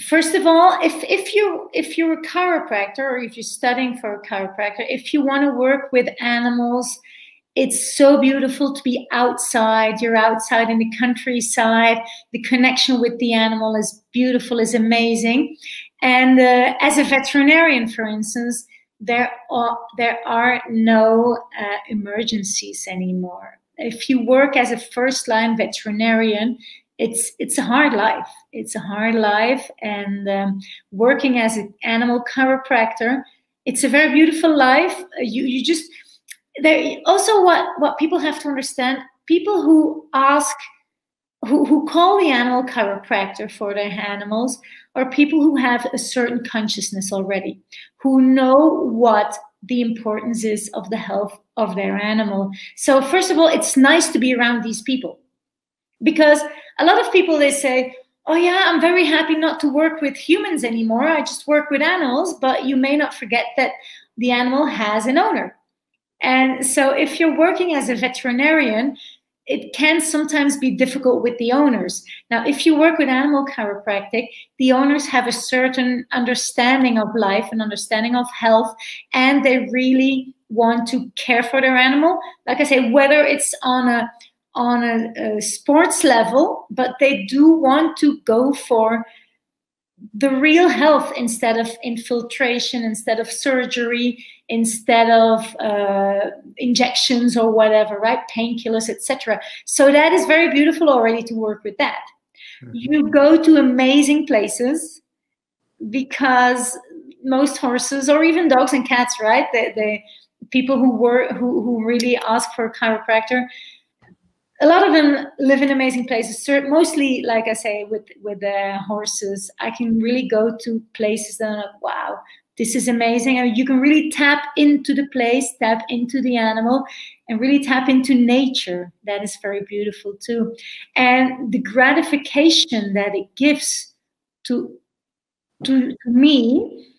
First of all, if you're a chiropractor, or if you're studying for a chiropractor, if you want to work with animals, it's so beautiful to be outside. You're outside in the countryside. The connection with the animal is beautiful, is amazing. And as a veterinarian, for instance, there are no emergencies anymore. If you work as a first-line veterinarian, it's a hard life. It's a hard life, and working as an animal chiropractor, it's a very beautiful life. You just there also what people have to understand. People who ask, who call the animal chiropractor for their animals, are people who have a certain consciousness already, who know what the importance is of the health of their animal. So first of all, it's nice to be around these people, because a lot of people, they say, oh yeah, I'm very happy not to work with humans anymore. I just work with animals. But you may not forget that the animal has an owner. And so if you're working as a veterinarian, it can sometimes be difficult with the owners. Now, if you work with animal chiropractic, the owners have a certain understanding of life and understanding of health, and they really want to care for their animal. Like I say, whether it's on a sports level, but they do want to go for the real health instead of infiltration, instead of surgery, instead of injections or whatever, right? Painkillers, etc. So that is very beautiful already to work with that. Mm-hmm. You go to amazing places, because most horses, or even dogs and cats, right? The people who really ask for a chiropractor, a lot of them live in amazing places. Mostly, like I say, with the horses, I can really go to places that I'm like, wow, this is amazing. And you can really tap into the place, tap into the animal, and really tap into nature. That is very beautiful too. And the gratification that it gives to me,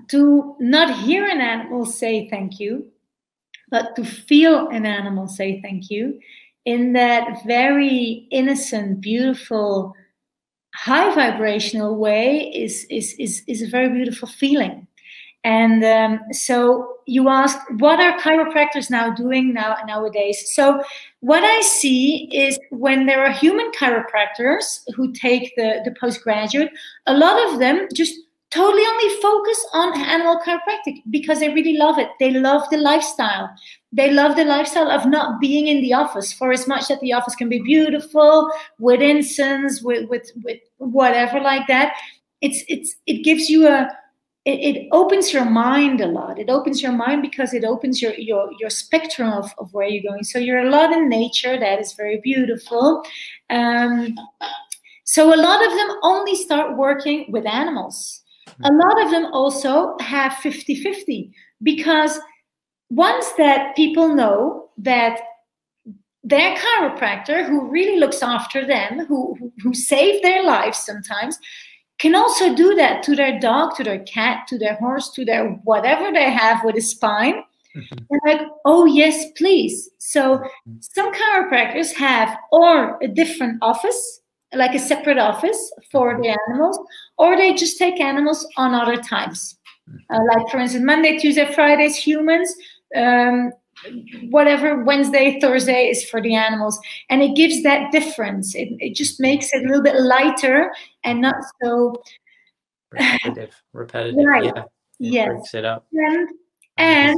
to not hear an animal say thank you, but to feel an animal say thank you in that very innocent, beautiful, high vibrational way is a very beautiful feeling. And so you ask, what are chiropractors now doing nowadays? So what I see is, when there are human chiropractors who take the postgraduate, a lot of them just totally only focus on animal chiropractic because they really love it. They love the lifestyle. They love the lifestyle of not being in the office, for as much that the office can be beautiful, with incense, with whatever like that. It gives you it opens your mind a lot. It opens your mind because it opens your spectrum of where you're going. So you're a lot in nature. That is very beautiful. So a lot of them only start working with animals. A lot of them also have 50-50, because once that people know that their chiropractor, who really looks after them, who save their lives sometimes, can also do that to their dog, to their cat, to their horse, to their whatever they have with a spine. They're like, oh yes, please. So some chiropractors have or a different office, like a separate office for the animals, or they just take animals on other times. Like, for instance, Monday, Tuesday, Fridays, humans, whatever, Wednesday, Thursday is for the animals. And it gives that difference. It just makes it a little bit lighter and not so repetitive. Right. Yeah, it breaks it up. And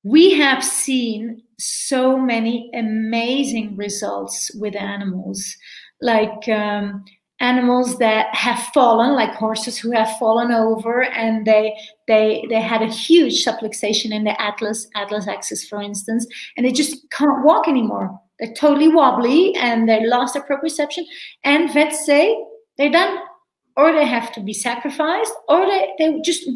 we have seen so many amazing results with animals, like animals that have fallen, like horses who have fallen over, and they had a huge subluxation in the atlas axis, for instance, and they just can't walk anymore. They're totally wobbly and they lost their proprioception, and vets say they're done, or they have to be sacrificed, or they just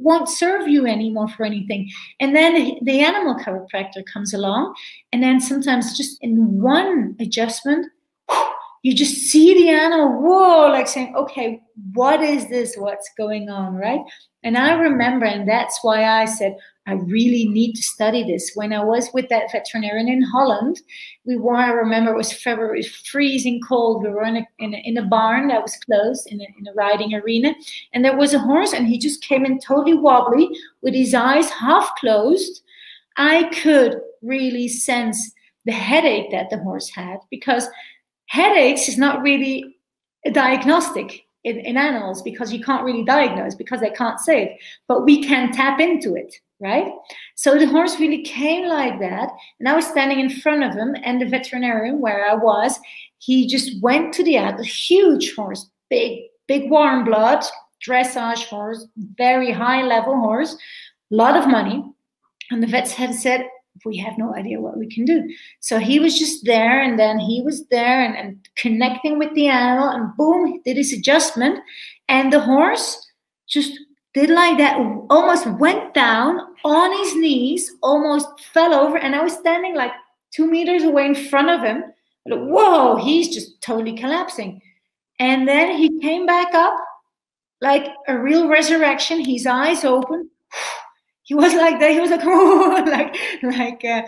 won't serve you anymore for anything. And then the animal chiropractor comes along, and then sometimes just in one adjustment, you just see the animal, whoa, like saying, okay, what is this? What's going on, right? And I remember, and that's why I said, I really need to study this. When I was with that veterinarian in Holland, I remember it was February, freezing cold. We were in a barn that was closed, in a riding arena. And there was a horse, and he just came in totally wobbly with his eyes half closed. I could really sense the headache that the horse had, because headaches is not really a diagnostic in animals, because you can't really diagnose, because they can't say it, but we can tap into it, right? So the horse really came like that, and I was standing in front of him, and the veterinarian where I was, he just went to the a huge horse, big warm blood, dressage horse, very high level horse, a lot of money. And the vets had said, we have no idea what we can do. So he was just there, and then he was there and connecting with the animal, and boom, he did his adjustment, and the horse just did like that, almost went down on his knees, almost fell over, and I was standing like 2 meters away in front of him. Like, whoa, he's just totally collapsing. And then he came back up like a real resurrection, his eyes open. He was like that. He was like, oh, like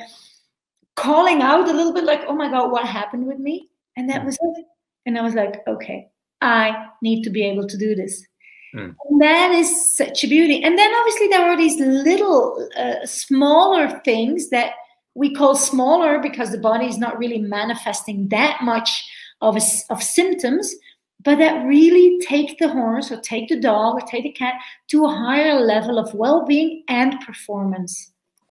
calling out a little bit, like, oh my God, what happened with me? And that was it. And I was like, okay, I need to be able to do this. And that is such a beauty. And then obviously there are these little smaller things that we call smaller, because the body is not really manifesting that much of symptoms, but that really take the horse or take the dog or take the cat to a higher level of well-being and performance.